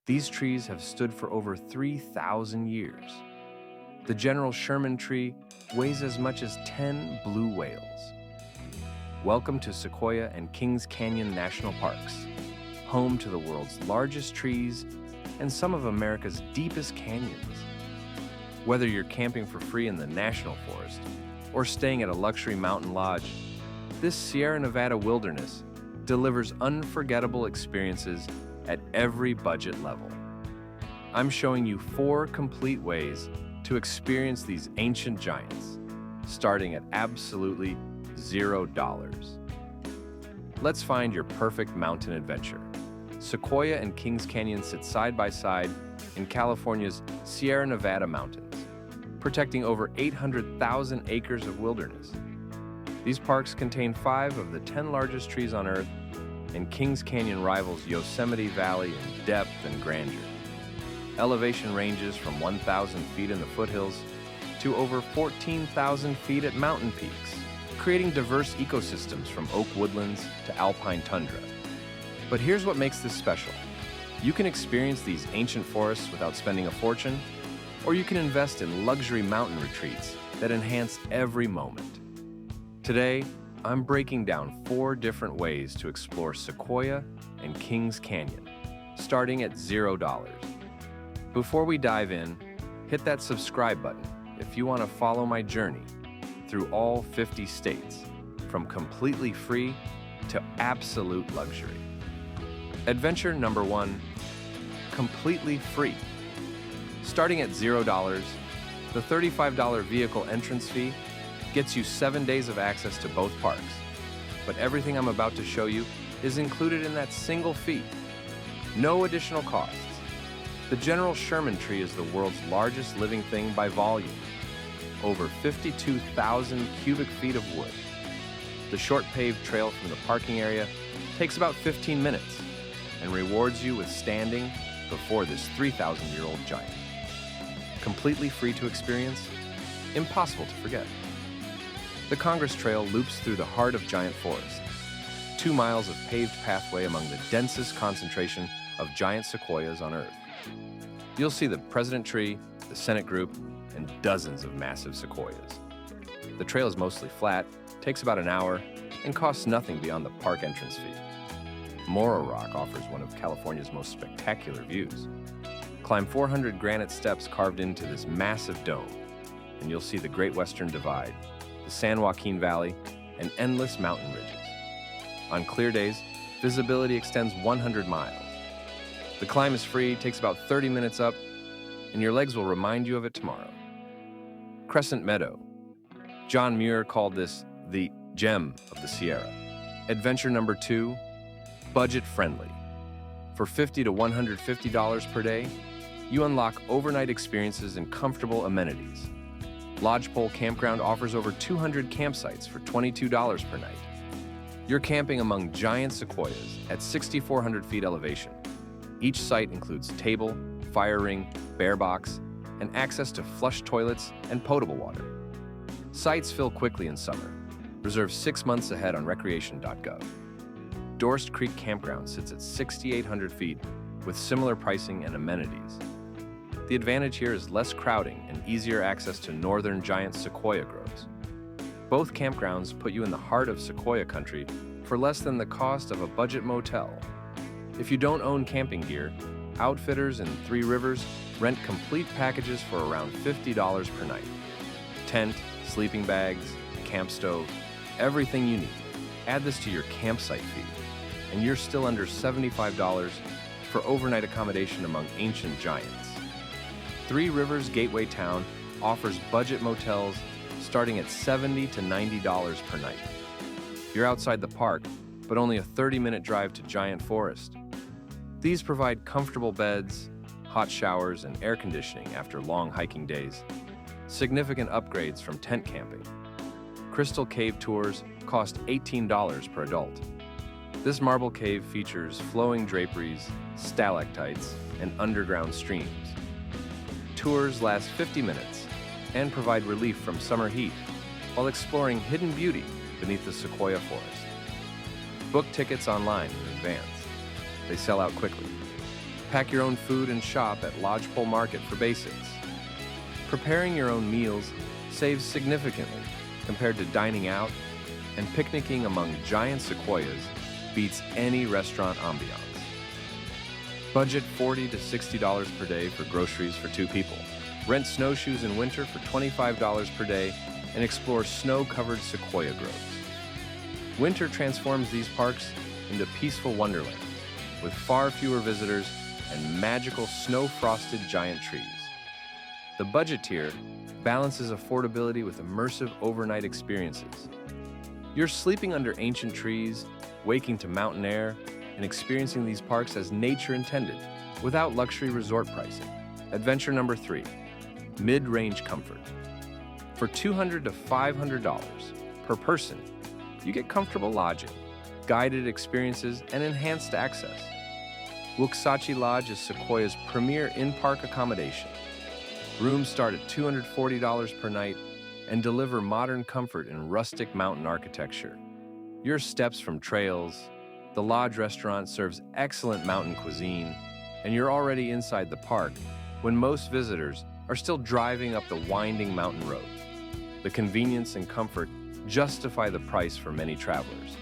These trees have stood for over 3,000 years. The general Sherman Tree weighs as much as 10 blue whales. Welcome to Sequoia and Kings Canyon National Parks, home to the world's largest trees and some of America's deepest canyons. Whether you're camping for free in the National Forest or staying at a luxury mountain lodge, this Sierra Nevada wilderness delivers unforgettable experiences at every budget level. I'm showing you 4 complete ways to experience these ancient giants, starting at absolutely $0. Let's find your perfect mountain adventure. Sequoia and Kings Canyon sit side by side in California's Sierra Nevada mountains, protecting over 800,000 acres of wilderness. These parks contain 5 of the 10 largest trees on Earth, and Kings Canyon rivals Yosemite Valley in depth and grandeur. Elevation ranges from 1,000 feet in the foothills to over 14,000 feet at mountain peaks, creating diverse ecosystems from oak woodlands to alpine tundra. But here's what makes this special. You can experience these ancient forests without spending a fortune, or you can invest in luxury mountain retreats that enhance every moment. Today, I'm breaking down 4 different ways to explore Sequoia and Kings Canyon, starting at $0. Before we dive in, hit that subscribe button if you want to follow my journey through all 50 states, from completely free to absolute luxury. Adventure number 1, completely free. Starting at $0, the $35 vehicle entrance fee gets you 7 days of access to both parks. But everything I'm about to show you is included in that single fee. No additional costs. The general Sherman Tree is the world's largest living thing by volume. Over 52,000 cubic feet of wood. The short paved trail from the parking area takes about 15 minutes and rewards you with standing before this 3,000-year-old giant. Completely free to experience, impossible to forget. The Congress Trail loops through the heart of giant forest. 2 miles of paved pathway among the densest concentration of giant sequoias on Earth. You'll see the President Tree, the Senate Group, and dozens of massive sequoias. The trail is mostly flat, takes about an hour, and costs nothing beyond the park entrance fee. Moro Rock offers one of California's most spectacular views. Climb 400 granite steps carved into this massive dome, and you'll see the Great Western Divide, the San Joaquin Valley, and endless mountain ridges. On clear days, visibility extends 100 miles. The climb is free, takes about 30 minutes up, and your legs will remind you of it tomorrow. Crescent Meadow. John Muir called this the gem of the Sierra. Adventure number 2, budget friendly. For $50 to $150 per day, you unlock overnight experiences and comfortable amenities. Lodgepole Campground offers over 200 campsites for $22 per night. You're camping among giant sequoias at 6,400 feet elevation. Each site includes table, fire ring, bear box, and access to flush toilets and potable water. Sites fill quickly in summer. Reserve 6 months ahead on recreation.gov. Dorst Creek Campground sits at 6,800 feet with similar pricing and amenities. The advantage here is less crowding and easier access to northern giant sequoia groves. Both campgrounds put you in the heart of sequoia country for less than the cost of a budget motel. If you don't own camping gear, Outfitters in 3 Rivers rent complete packages for around $50 per night. Tent, sleeping bags, camp stove, everything you need. Add this to your campsite fee, and you're still under $75 for overnight accommodation among ancient giants. 3 Rivers Gateway Town offers budget motels starting at $70 to $90 per night. You're outside the park, but only a 30-minute drive to Giant Forest. These provide comfortable beds, hot showers, and air conditioning after long hiking days. Significant upgrades from tent camping. Crystal Cave tours cost $18 per adult. This marble cave features flowing draperies, stalactites, and underground streams. Tours last 50 minutes and provide relief from summer heat while exploring hidden beauty beneath the sequoia forest. Book tickets online in advance. They sell out quickly. Pack your own food and shop at Lodgepole Market for basics. Preparing your own meals saves significantly compared to dining out, and picnicking among giant sequoias beats any restaurant ambiance. Budget $40 to $60 per day for groceries for 2 people. Rent snowshoes in winter for $25 per day and explore snow-covered sequoia groves. Winter transforms these parks into peaceful wonderlands with far fewer visitors and magical snow-frosted giant trees. The budget tier balances affordability with immersive overnight experiences. You're sleeping under ancient trees, waking to mountain air, and experiencing these parks as nature intended, without luxury resort pricing. Adventure number 3, mid-range comfort. For $200 to $500 per person, you get comfortable lodging, guided experiences, and enhanced access. Wuksachi Lodge is Sequoia's premier in-park accommodation. Rooms start at $240 per night and deliver modern comfort in rustic mountain architecture. Your steps from trails, the lodge restaurant serves excellent mountain cuisine, and you're already inside the park when most visitors are still driving up the winding mountain road. The convenience and comfort justify the price for many travelers.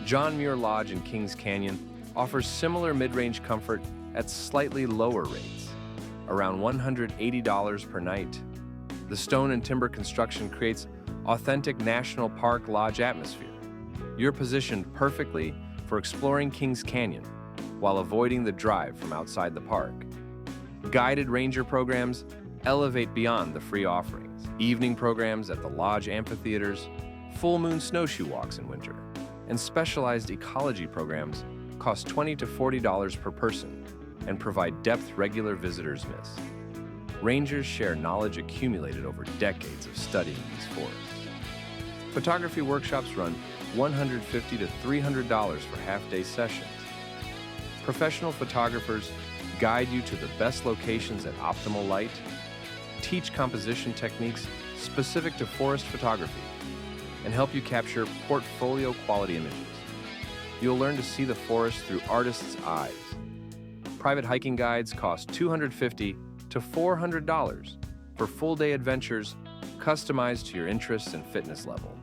John Muir Lodge in Kings Canyon offers similar mid-range comfort at slightly lower rates, around $180 per night. The stone and timber construction creates authentic national park lodge atmosphere. You're positioned perfectly for exploring Kings Canyon while avoiding the drive from outside the park. Guided ranger programs elevate beyond the free offerings. Evening programs at the lodge amphitheaters, full moon snowshoe walks in winter, and specialized ecology programs cost $20 to $40 per person and provide depth regular visitors miss. Rangers share knowledge accumulated over decades of studying these forests. Photography workshops run $150 to $300 for half-day sessions. Professional photographers guide you to the best locations at optimal light, teach composition techniques specific to forest photography, and help you capture portfolio quality images. You'll learn to see the forest through artists' eyes. Private hiking guides cost $250 to $400 for full-day adventures customized to your interests and fitness level.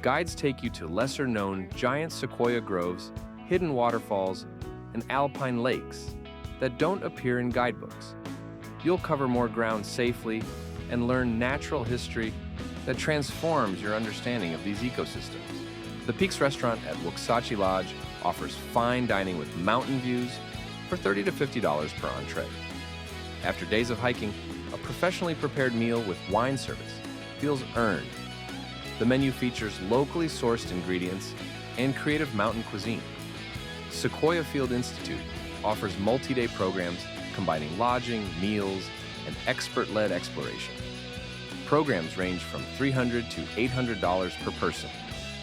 Guides take you to lesser-known giant sequoia groves, hidden waterfalls, and alpine lakes that don't appear in guidebooks. You'll cover more ground safely and learn natural history that transforms your understanding of these ecosystems. The Peaks restaurant at Wuksachi Lodge offers fine dining with mountain views for $30 to $50 per entree. After days of hiking, a professionally prepared meal with wine service feels earned. The menu features locally sourced ingredients and creative mountain cuisine. Sequoia Field Institute offers multi-day programs combining lodging, meals, and expert-led exploration. Programs range from $300 to $800 per person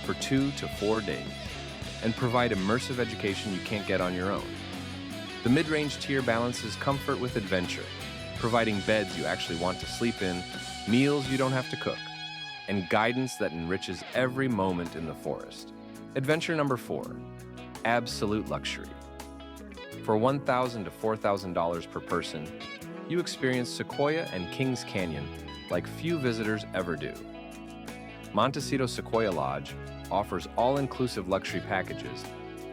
for 2 to 4 days and provide immersive education you can't get on your own. The mid-range tier balances comfort with adventure, providing beds you actually want to sleep in, meals you don't have to cook, and guidance that enriches every moment in the forest. Adventure number 4, absolute luxury. For $1,000 to $4,000 per person, you experience Sequoia and Kings Canyon like few visitors ever do. Montecito Sequoia Lodge offers all-inclusive luxury packages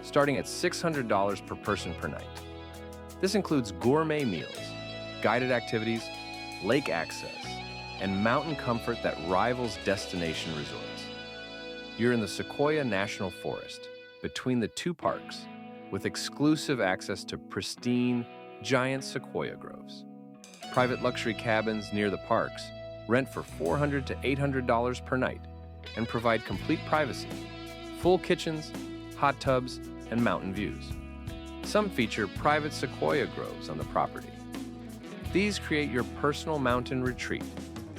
starting at $600 per person per night. This includes gourmet meals, guided activities, lake access, and mountain comfort that rivals destination resorts. You're in the Sequoia National Forest, between the 2 parks, with exclusive access to pristine, giant sequoia groves. Private luxury cabins near the parks rent for $400 to $800 per night and provide complete privacy, full kitchens, hot tubs, and mountain views. Some feature private sequoia groves on the property. These create your personal mountain retreat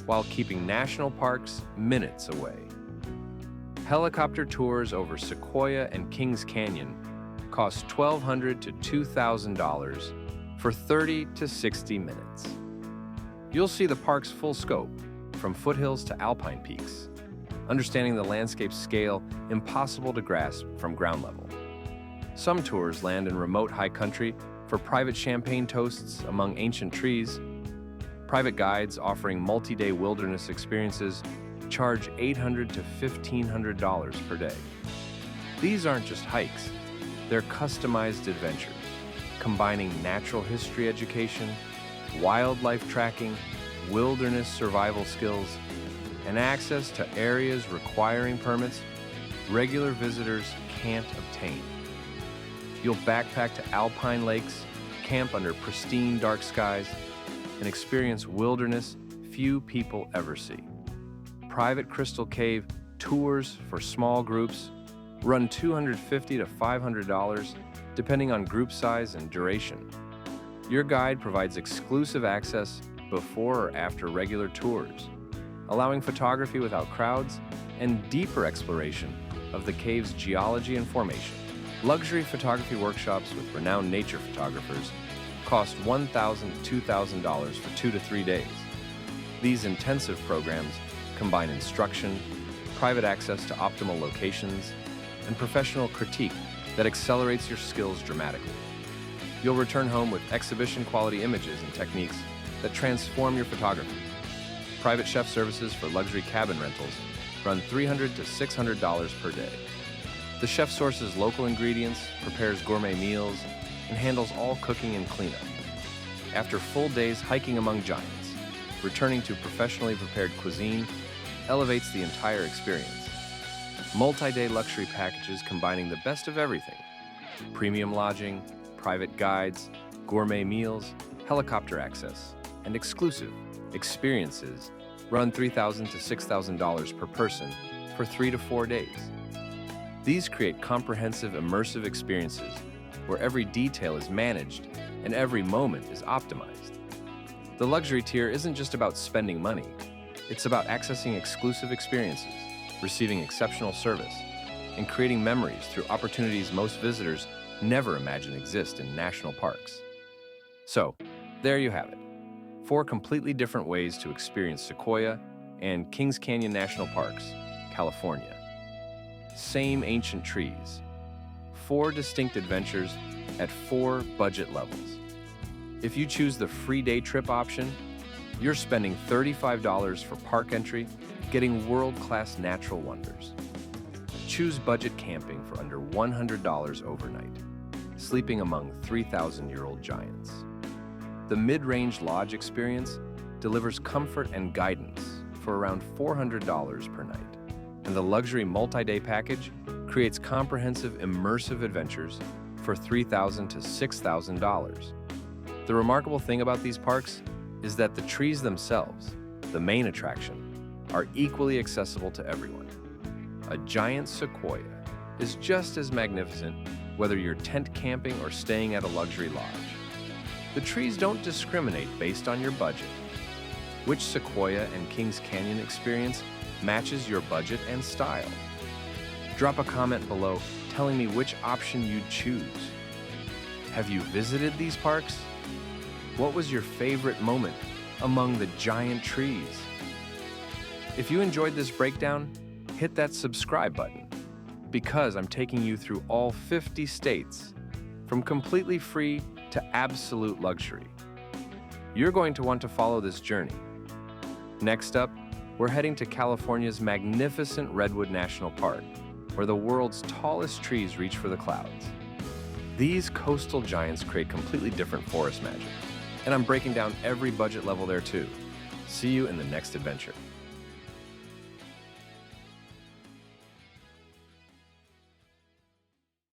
while keeping national parks minutes away. Helicopter tours over Sequoia and Kings Canyon cost $1,200 to $2,000 for 30 to 60 minutes. You'll see the park's full scope, from foothills to alpine peaks, understanding the landscape's scale impossible to grasp from ground level. Some tours land in remote high country For private champagne toasts among ancient trees, private guides offering multi-day wilderness experiences charge $800 to $1,500 per day. These aren't just hikes, they're customized adventures, combining natural history education, wildlife tracking, wilderness survival skills, and access to areas requiring permits regular visitors can't obtain. You'll backpack to alpine lakes, camp under pristine dark skies, and experience wilderness few people ever see. Private crystal cave tours for small groups run $250 to $500 depending on group size and duration. Your guide provides exclusive access before or after regular tours, allowing photography without crowds and deeper exploration of the cave's geology and formation. Luxury photography workshops with renowned nature photographers cost $1,000 to $2,000 for 2 to 3 days. These intensive programs combine instruction, private access to optimal locations, and professional critique that accelerates your skills dramatically. You'll return home with exhibition-quality images and techniques that transform your photography. Private chef services for luxury cabin rentals run $300 to $600 per day. The chef sources local ingredients, prepares gourmet meals, and handles all cooking and cleanup. After full days hiking among giants, returning to professionally prepared cuisine elevates the entire experience. Multi-day luxury packages combining the best of everything: premium lodging, private guides, gourmet meals, helicopter access, and exclusive experiences run $3,000 to $6,000 per person for 3 to 4 days. These create comprehensive, immersive experiences where every detail is managed and every moment is optimized. The luxury tier isn't just about spending money, it's about accessing exclusive experiences, receiving exceptional service, and creating memories through opportunities most visitors never imagine exist in national parks. So, there you have it. 4 completely different ways to experience Sequoia and Kings Canyon National Parks, California. Same ancient trees. 4 distinct adventures at 4 budget levels. If you choose the free day trip option, you're spending $35 for park entry, getting world-class natural wonders. Choose budget camping for under $100 overnight, sleeping among 3,000-year-old giants. The mid-range lodge experience delivers comfort and guidance for around $400 per night. And the luxury multi-day package creates comprehensive, immersive adventures for $3,000 to $6,000. The remarkable thing about these parks is that the trees themselves, the main attraction, are equally accessible to everyone. A giant sequoia is just as magnificent whether you're tent camping or staying at a luxury lodge. The trees don't discriminate based on your budget. Which Sequoia and Kings Canyon experience matches your budget and style? Drop a comment below telling me which option you'd choose. Have you visited these parks? What was your favorite moment among the giant trees? If you enjoyed this breakdown, hit that subscribe button, because I'm taking you through all 50 states, from completely free to absolute luxury. You're going to want to follow this journey. Next up, we're heading to California's magnificent Redwood National Park, where the world's tallest trees reach for the clouds. These coastal giants create completely different forest magic, and I'm breaking down every budget level there too. See you in the next adventure.